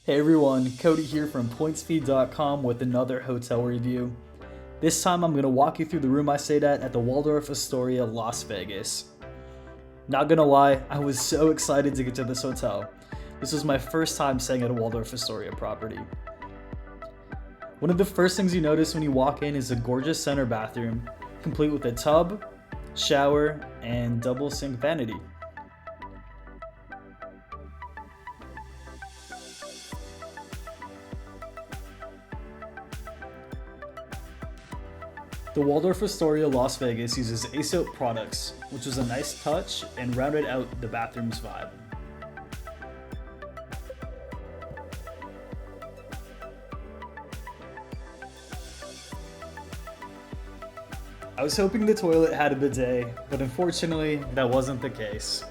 Hey everyone, Cody here from pointsfeed.com with another hotel review. This time I'm going to walk you through the room I stayed at the Waldorf Astoria, Las Vegas. Not gonna lie, I was so excited to get to this hotel. This was my first time staying at a Waldorf Astoria property. One of the first things you notice when you walk in is a gorgeous center bathroom, complete with a tub, shower, and double sink vanity. The Waldorf Astoria Las Vegas uses Asoap products, which was a nice touch and rounded out the bathroom's vibe. I was hoping the toilet had a bidet, but unfortunately, that wasn't the case.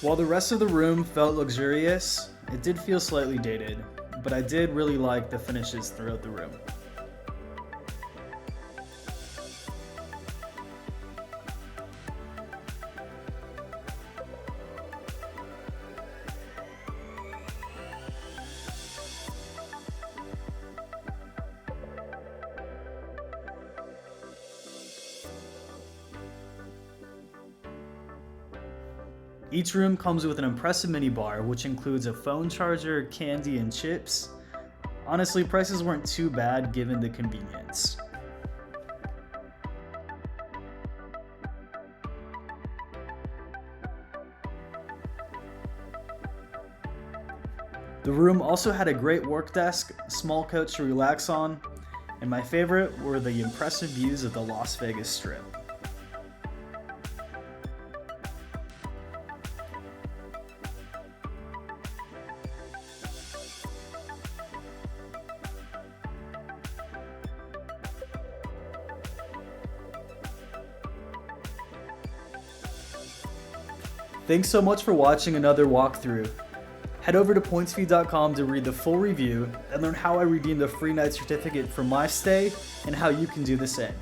While the rest of the room felt luxurious, it did feel slightly dated, but I did really like the finishes throughout the room. Each room comes with an impressive minibar, which includes a phone charger, candy, and chips. Honestly, prices weren't too bad given the convenience. The room also had a great work desk, small couch to relax on, and my favorite were the impressive views of the Las Vegas Strip. Thanks so much for watching another walkthrough. Head over to pointsfeed.com to read the full review and learn how I redeemed a free night certificate for my stay and how you can do the same.